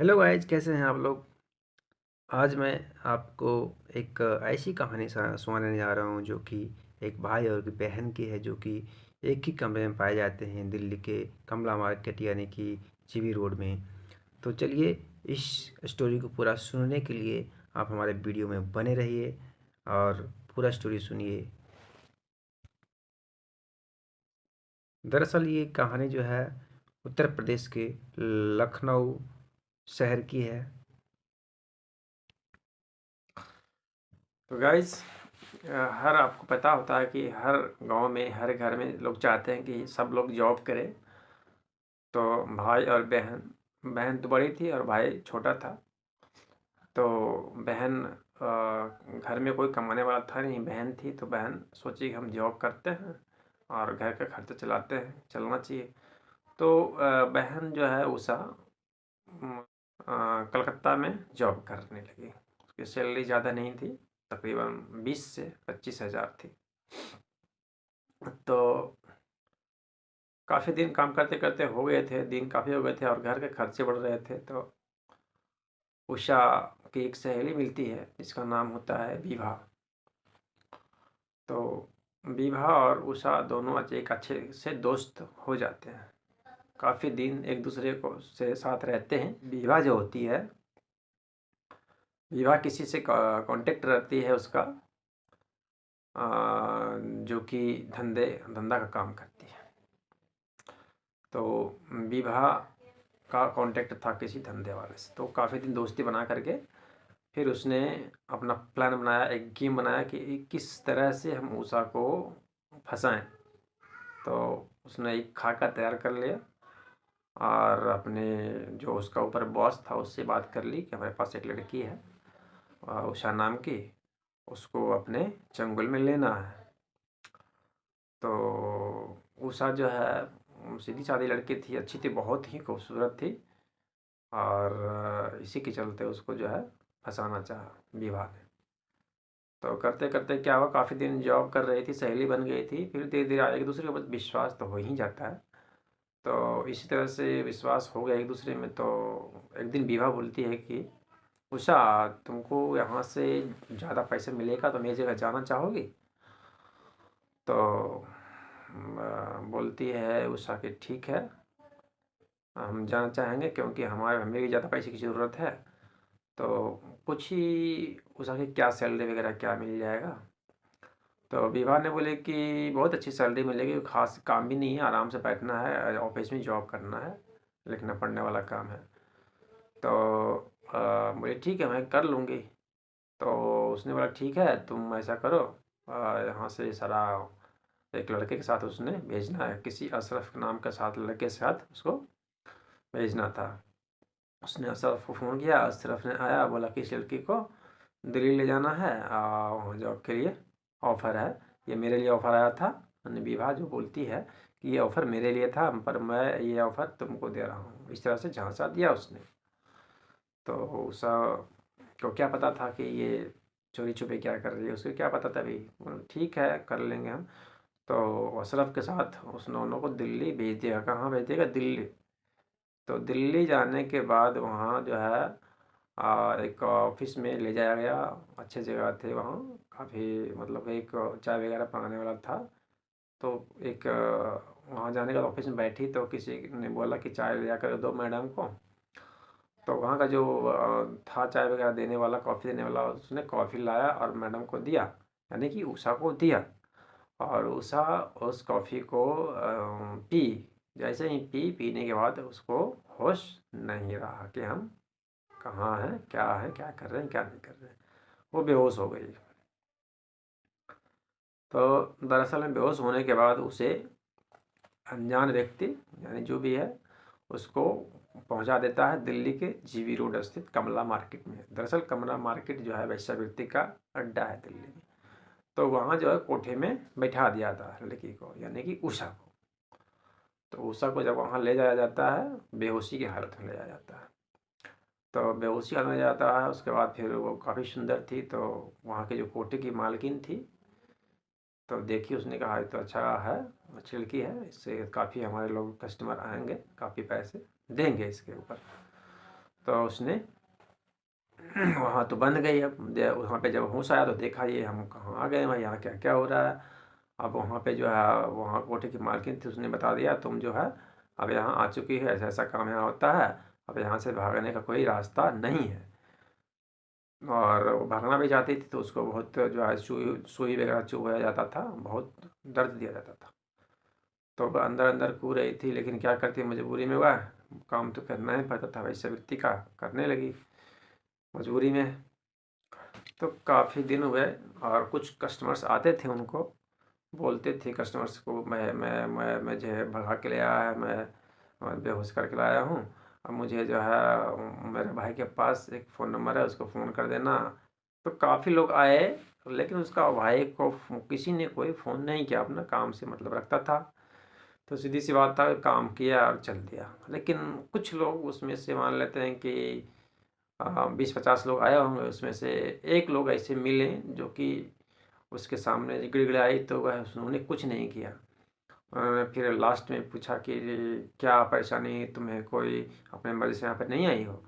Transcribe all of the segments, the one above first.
Hello guys, कैसे हैं आप लोग। आज मैं आपको एक ऐसी कहानी सुनाने जा रहा हूँ जो कि एक भाई और एक बहन की है, जो कि एक ही कमरे में पाए जाते हैं दिल्ली के कमला मार्केट यानी कि जीबी रोड में। तो चलिए, इस स्टोरी को पूरा सुनने के लिए आप हमारे वीडियो में बने रहिए और पूरा स्टोरी सुनिए। दरअसल ये कहानी जो है उत्तर प्रदेश के लखनऊ शहर की है। तो गाइज, हर आपको पता होता है कि हर गांव में हर घर में लोग चाहते हैं कि सब लोग जॉब करें। तो भाई और बहन, बहन तो बड़ी थी और भाई छोटा था। तो बहन, घर में कोई कमाने वाला था नहीं, बहन थी। तो बहन सोची कि हम जॉब करते हैं और घर का खर्चा चलाते हैं, चलना चाहिए। तो बहन जो है उषा कलकत्ता में जॉब करने लगी। उसकी सैलरी ज़्यादा नहीं थी, तकरीबन 20 से 25 हज़ार थी। तो काफ़ी दिन काम करते करते हो गए थे, दिन काफ़ी हो गए थे और घर के खर्चे बढ़ रहे थे। तो उषा की एक सहेली मिलती है जिसका नाम होता है विभा। तो विभा और उषा दोनों एक अच्छे से दोस्त हो जाते हैं। काफ़ी दिन एक दूसरे को से साथ रहते हैं। विभा जो होती है, विभा किसी से कांटेक्ट रहती है उसका, जो कि धंधा का काम करती है। तो विभा का कांटेक्ट था किसी धंधे वाले से। तो काफ़ी दिन दोस्ती बना करके फिर उसने अपना प्लान बनाया, एक गेम बनाया कि किस तरह से हम उषा को फंसाएं। तो उसने एक खाका तैयार कर लिया और अपने जो उसका ऊपर बॉस था उससे बात कर ली कि हमारे पास एक लड़की है उषा नाम की, उसको अपने चंगुल में लेना है। तो उषा जो है सीधी सादी लड़की थी, अच्छी थी, बहुत ही खूबसूरत थी। और इसी के चलते उसको जो है फंसाना चाहा विभा ने। तो करते करते क्या हुआ, काफ़ी दिन जॉब कर रही थी, सहेली बन गई थी। फिर धीरे धीरे एक दूसरे के ऊपर विश्वास तो हो ही जाता है। तो इसी तरह से विश्वास हो गया एक दूसरे में। तो एक दिन विभा बोलती है कि उषा, तुमको यहाँ से ज़्यादा पैसे मिलेगा तो मेरी जगह जाना चाहोगी? तो बोलती है उषा कि ठीक है, हम जाना चाहेंगे, क्योंकि हमें भी ज़्यादा पैसे की ज़रूरत है। तो कुछ ही उषा की क्या सैलरी वगैरह क्या मिल जाएगा? तो विभा ने बोले कि बहुत अच्छी सैलरी मिलेगी, खास काम भी नहीं है, आराम से बैठना है, ऑफिस में जॉब करना है, लिखना पढ़ने वाला काम है। तो बोले ठीक है, मैं कर लूँगी। तो उसने बोला ठीक है, तुम ऐसा करो, यहाँ से सारा एक लड़के के साथ उसने भेजना है, किसी अशरफ नाम के साथ लड़के के साथ उसको भेजना था। उसने अशरफ को फ़ोन किया, अशरफ ने आया, बोला कि इस लड़की को दिल्ली ले जाना है, वहाँ जॉब के लिए ऑफ़र है। ये मेरे लिए ऑफ़र आया था। विभा जो बोलती है कि ये ऑफ़र मेरे लिए था, पर मैं ये ऑफ़र तुमको दे रहा हूँ, इस तरह से झांसा दिया उसने। तो उषा को क्या पता था कि ये चोरी छुपे क्या कर रही है, उसको क्या पता था। अभी ठीक है, कर लेंगे हम। तो अशरफ के साथ उस दोनों को दिल्ली भेज दिया। कहाँ भेज देगा? दिल्ली। तो दिल्ली जाने के बाद वहाँ जो है एक ऑफिस में ले जाया गया। अच्छे जगह थे वहाँ, काफ़ी मतलब एक चाय वगैरह बनाने वाला था। तो एक वहाँ जाने का ऑफिस में बैठी तो किसी ने बोला कि चाय ले जाकर दो मैडम को। तो वहाँ का जो था चाय वगैरह देने वाला, कॉफ़ी देने वाला, उसने कॉफ़ी लाया और मैडम को दिया, यानी कि उषा को दिया। और उषा उस कॉफ़ी को पी। जैसे ही पीने के बाद उसको होश नहीं रहा कि हम कहाँ हैं, क्या कर रहे हैं, क्या नहीं कर रहे हैं। वो बेहोश हो गई। तो दरअसल में बेहोश होने के बाद उसे अनजान व्यक्ति, यानी जो भी है, उसको पहुंचा देता है दिल्ली के जीबी रोड स्थित कमला मार्केट में। दरअसल कमला मार्केट जो है वेश्यावृत्ति का अड्डा है दिल्ली में। तो वहाँ जो है कोठे में बैठा दिया था लड़की को, यानी कि उषा को। तो उषा को जब वहाँ ले जाया जाता है, बेहोशी की हालत में ले जाया जाता है। तो बेहोशी हालत में ले जाता है। उसके बाद फिर वो काफ़ी सुंदर थी, तो वहाँ के जो कोठे की मालकिन थी, तो देखी, उसने कहा ये तो अच्छा है, अच्छी लड़की है, इससे काफ़ी हमारे लोग कस्टमर आएंगे, काफ़ी पैसे देंगे इसके ऊपर। तो उसने वहाँ तो बंद गई। अब वहाँ पे जब होश आया तो देखा ये हम कहाँ आ गए, भाई यहाँ क्या क्या हो रहा है। अब वहाँ पे जो है वहाँ कोठे की मालकिन थी, उसने बता दिया तुम जो है अब यहाँ आ चुकी है, ऐसा ऐसा काम यहाँ होता है, अब यहाँ से भागने का कोई रास्ता नहीं है। और वो भागना भी चाहती थी तो उसको बहुत जो है सुई सुई वगैरह चुभाया जाता था, बहुत दर्द दिया जाता था। तो वो अंदर अंदर कूद रही थी, लेकिन क्या करती, मजबूरी में वह काम तो करना ही पड़ता था वैसे व्यक्ति का, करने लगी मजबूरी में। तो काफ़ी दिन हुए और कुछ कस्टमर्स आते थे, उनको बोलते थे कस्टमर्स को, मैं मुझे भगा के ले आया है, मैं बेहोश करके लाया हूँ, अब मुझे जो है मेरे भाई के पास एक फ़ोन नंबर है, उसको फ़ोन कर देना। तो काफ़ी लोग आए, लेकिन उसका भाई को किसी ने कोई फ़ोन नहीं किया, अपना काम से मतलब रखता था। तो सीधी सी बात था, काम किया और चल दिया। लेकिन कुछ लोग उसमें से मान लेते हैं कि 20-50 लोग आए होंगे, उसमें से एक लोग ऐसे मिले जो कि उसके सामने गिड़गिड़ाई तो वह उन्होंने कुछ नहीं किया। उन्होंने फिर लास्ट में पूछा कि क्या परेशानी, तुम्हें कोई अपने मर्जी से यहाँ पर नहीं आई हो?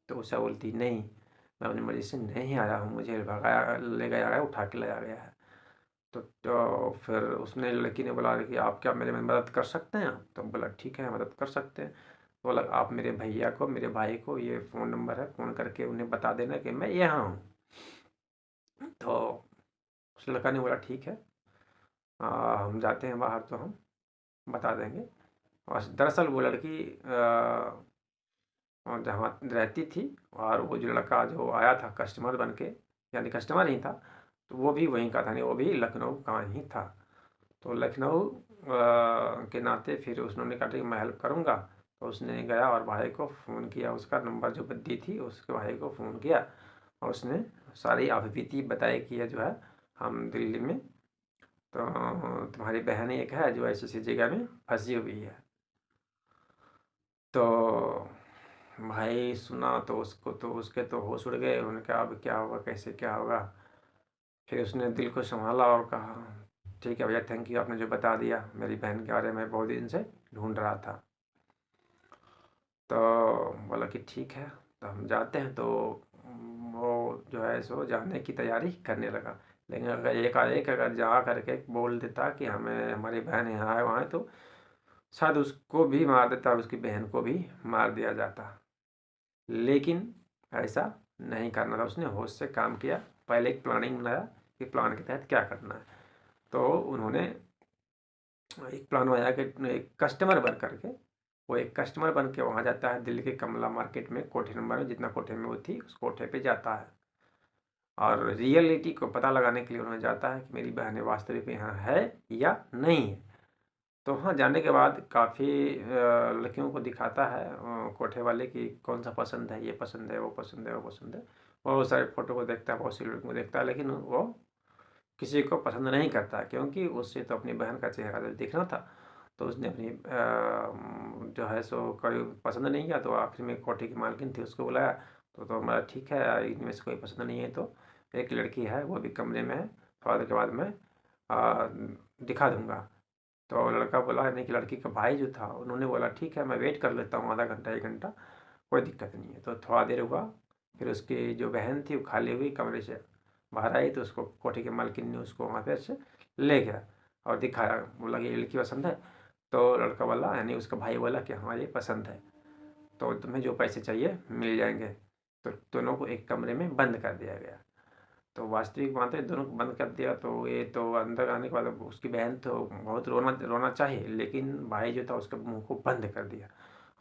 तो उषा बोलती नहीं, मैं अपनी मर्जी से नहीं आया हूँ, मुझे भगाया ले गया है, उठा के लाया गया है। तो फिर उसने लड़की ने बोला कि आप क्या मेरे में मदद कर सकते हैं? तो बोला ठीक है, मदद कर सकते हैं। बोला आप मेरे भैया को, मेरे भाई को ये फ़ोन नंबर है, फ़ोन करके उन्हें बता देना कि मैं यहाँ हूँ। तो उस लड़का ने बोला ठीक है, हम जाते हैं बाहर तो हम बता देंगे। और दरअसल वो लड़की जहाँ रहती थी, और वो जो लड़का जो आया था कस्टमर बन के, यानी कस्टमर ही था, तो वो भी वहीं का था, नहीं वो भी लखनऊ का ही था। तो लखनऊ के नाते फिर उन्होंने कहा कि मैं हेल्प करूँगा। तो उसने गया और भाई को फ़ोन किया, उसका नंबर जो दी थी उसके भाई को फ़ोन किया, और उसने सारी आपबीती बताई कि ये जो है हम दिल्ली में, तो तुम्हारी बहन एक है जो ऐसी ऐसी जगह में फंसी हुई है। तो भाई सुना तो उसको तो उसके तो होश उड़ गए, उन्होंने कहा अब क्या होगा, कैसे क्या होगा। फिर उसने दिल को संभाला और कहा ठीक है भैया, थैंक यू, आपने जो बता दिया मेरी बहन के बारे में, बहुत दिन से ढूंढ रहा था। तो बोला कि ठीक है, तो हम जाते हैं। तो वो जो है सो जाने की तैयारी करने लगा, लेकिन अगर एकाएक अगर जा करके बोल देता कि हमें हमारी बहन यहाँ है वहाँ है, तो शायद उसको भी मार देता और उसकी बहन को भी मार दिया जाता। लेकिन ऐसा नहीं करना था, उसने होश से काम किया, पहले एक प्लानिंग बनाया कि प्लान के तहत क्या करना है। तो उन्होंने एक प्लान बनाया कि एक कस्टमर बन करके, वो एक कस्टमर बन के वहाँ जाता है, दिल्ली के कमला मार्केट में कोठे नंबर में, जितना कोठे में वो थी उस कोठे पे जाता है, और रियलिटी को पता लगाने के लिए उन्होंने जाता है कि मेरी बहन वास्तविक में यहाँ है या नहीं है। तो वहाँ जाने के बाद काफ़ी लड़कियों को दिखाता है कोठे वाले कि कौन सा पसंद है, ये पसंद है, वो पसंद है, वो पसंद है। बहुत सारे फ़ोटो को देखता है, बहुत सी लड़कियों को देखता है, लेकिन वो किसी को पसंद नहीं करता, क्योंकि उससे तो अपनी बहन का चेहरा तो दिखना था। तो उसने अपनी जो है सो कोई पसंद नहीं किया, तो आखिर में कोठे की मालकिन थी उसको बुलाया। तो मैं ठीक है, इनमें से कोई पसंद नहीं है तो एक लड़की है वो भी कमरे में है, थोड़ा देर के बाद मैं आ, दिखा दूंगा। तो लड़का बोला, नहीं कि लड़की का भाई जो था उन्होंने बोला ठीक है, मैं वेट कर लेता हूँ आधा घंटा 1 घंटा, कोई दिक्कत नहीं है। तो थोड़ा देर हुआ, फिर उसकी जो बहन थी वो खाली हुई कमरे से बाहर आई, तो उसको कोठी के मालकिन ने उसको वहाँ पे से ले गया और दिखाया, बोला कि ये लड़की पसंद है। तो लड़का बोला, यानी उसका भाई बोला कि हाँ ये पसंद है, तो तुम्हें जो पैसे चाहिए मिल जाएंगे। तो दोनों को एक कमरे में बंद कर दिया गया। तो वास्तविक बात है, दोनों को बंद कर दिया, तो ये तो अंदर आने के बाद उसकी बहन तो बहुत रोना रोना चाहिए, लेकिन भाई जो था उसके मुंह को बंद कर दिया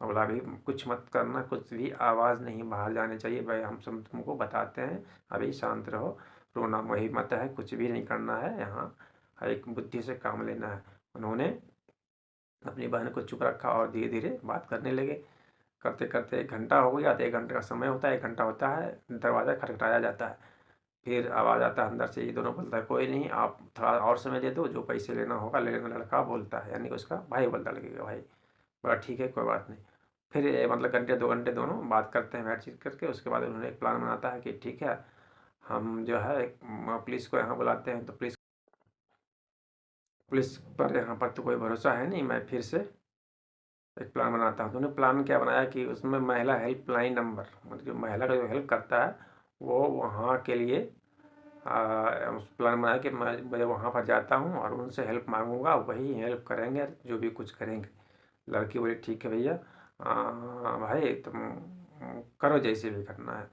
और बोला अभी कुछ मत करना, कुछ भी आवाज़ नहीं बाहर जाने चाहिए भाई, हम सब तुमको बताते हैं, अभी शांत रहो, रोना वही मत है, कुछ भी नहीं करना है यहाँ, एक बुद्धि से काम लेना है। उन्होंने अपनी बहन को चुप रखा और धीरे धीरे बात करने लगे। करते करते 1 घंटा हो गया, तो 1 घंटे का समय होता है, 1 घंटा होता है, दरवाज़ा खटखटाया जाता है। फिर आवाज़ आता है अंदर से, ये दोनों बोलता है कोई नहीं, आप थोड़ा और समय दे दो, जो पैसे लेना होगा ले लेना, लड़का बोलता है, यानी कि उसका भाई बोलता है लड़के का भाई। बोला ठीक है, कोई बात नहीं। फिर मतलब घंटे 2 घंटे दोनों बात करते हैं बातचीत करके, उसके बाद उन्होंने एक प्लान बनाता है कि ठीक है, हम जो है पुलिस को यहाँ बुलाते हैं। तो पुलिस पुलिस पर यहाँ पर तो कोई भरोसा है नहीं, मैं फिर से एक प्लान बनाता हूँ। तो उन्होंने प्लान क्या बनाया कि उसमें महिला हेल्पलाइन नंबर, मतलब महिला का जो हेल्प करता है वो वहाँ के लिए उस प्लान बनाया कि मैं वहाँ पर जाता हूँ और उनसे हेल्प मांगूंगा, वही हेल्प करेंगे जो भी कुछ करेंगे। लड़की बोली ठीक है भैया, भाई तुम करो जैसे भी करना है।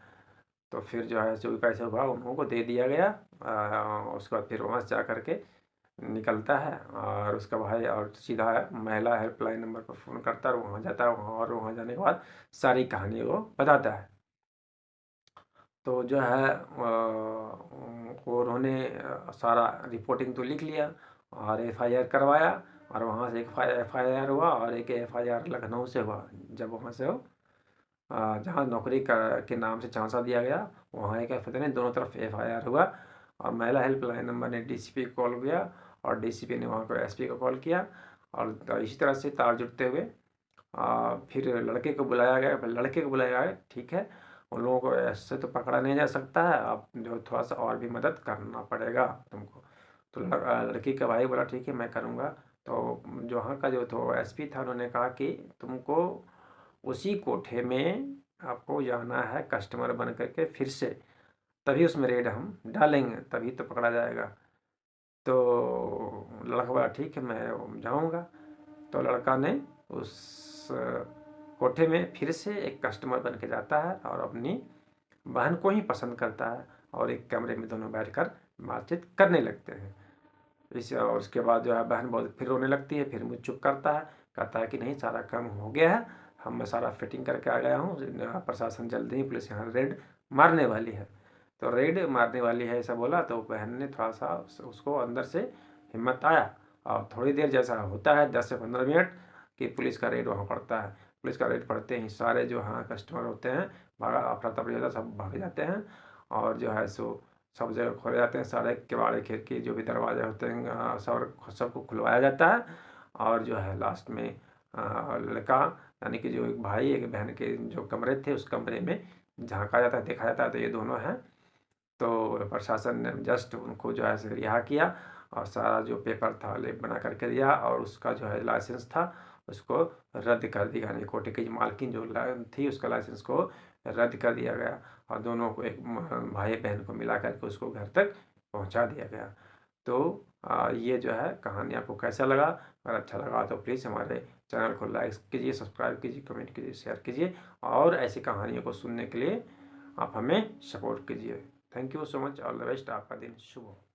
तो फिर जो है जो भी पैसा हुआ उन लोगों को दे दिया गया। उसके बाद फिर वहाँ से जा करके निकलता है और उसका भाई और सीधा महिला हेल्पलाइन नंबर पर फ़ोन करता है और वहाँ जाता है। वहाँ और वहाँ जाने के बाद सारी कहानी वो बताता है। तो जो है वो उन्होंने सारा रिपोर्टिंग तो लिख लिया और एफआईआर करवाया। और वहाँ से एक एफआईआर हुआ और एक एफआईआर लखनऊ से हुआ। जब वहाँ से वो जहाँ नौकरी के नाम से झांसा दिया गया वहाँ एक पता नहीं दोनों तरफ एफआईआर हुआ। और महिला हेल्पलाइन नंबर ने डीसीपी को कॉल किया और डीसीपी ने वहाँ को एसपी को कॉल किया। और इसी तरह से तार जुड़ते हुए फिर लड़के को बुलाया गया। लड़के को बुलाया गया, ठीक है, उन लोगों को ऐसे तो पकड़ा नहीं जा सकता है, अब जो थोड़ा सा और भी मदद करना पड़ेगा तुमको। तो लड़की का भाई बोला ठीक है मैं करूँगा। तो जो वहाँ का जो तो एसपी था उन्होंने कहा कि तुमको उसी कोठे में आपको जाना है कस्टमर बन करके फिर से, तभी उसमें रेड हम डालेंगे, तभी तो पकड़ा जाएगा। तो लड़का बोला ठीक है मैं जाऊँगा। तो लड़का ने उस कोठे में फिर से एक कस्टमर बन के जाता है और अपनी बहन को ही पसंद करता है और एक कमरे में दोनों बैठकर बातचीत करने लगते हैं। इस और उसके बाद जो है बहन बहुत फिर रोने लगती है। फिर मुझे चुप करता है, कहता है कि नहीं सारा काम हो गया है, मैं सारा फिटिंग करके आ गया हूँ, प्रशासन जल्दी ही पुलिस यहाँ रेड मारने वाली है। तो रेड मारने वाली है ऐसा बोला तो बहन ने थोड़ा सा उसको अंदर से हिम्मत आया। और थोड़ी देर जैसा होता है 10 से 15 मिनट कि पुलिस का रेड वहाँ पड़ता है। पुलिस का रेड पड़ते ही सारे जो हाँ कस्टमर होते हैं भागा, अफरा तफरी होता है, सब भाग जाते हैं। और जो है सो सब जगह खोले जाते हैं, सारे किवाड़े खिड़की जो भी दरवाजे होते हैं सबको खुलवाया जाता है। और जो है लास्ट में लड़का यानी कि जो एक भाई एक बहन के जो कमरे थे उस कमरे में झांका जाता है, देखा जाता है तो ये दोनों हैं। तो प्रशासन ने जस्ट उनको जो है रिहा किया और सारा जो पेपर था ले बना करके दिया और उसका जो है लाइसेंस था उसको रद्द कर दिया। यानी कोटे की मालकिन जो थी उसका लाइसेंस को रद्द कर दिया गया और दोनों को एक भाई बहन को मिला करके उसको घर तक पहुंचा दिया गया। तो ये जो है कहानी आपको कैसा लगा? अगर अच्छा लगा तो प्लीज़ हमारे चैनल को लाइक कीजिए, सब्सक्राइब कीजिए, कमेंट कीजिए, शेयर कीजिए और ऐसी कहानियों को सुनने के लिए आप हमें सपोर्ट कीजिए। Thank you so much. All the best. आपका दिन शुभ हो।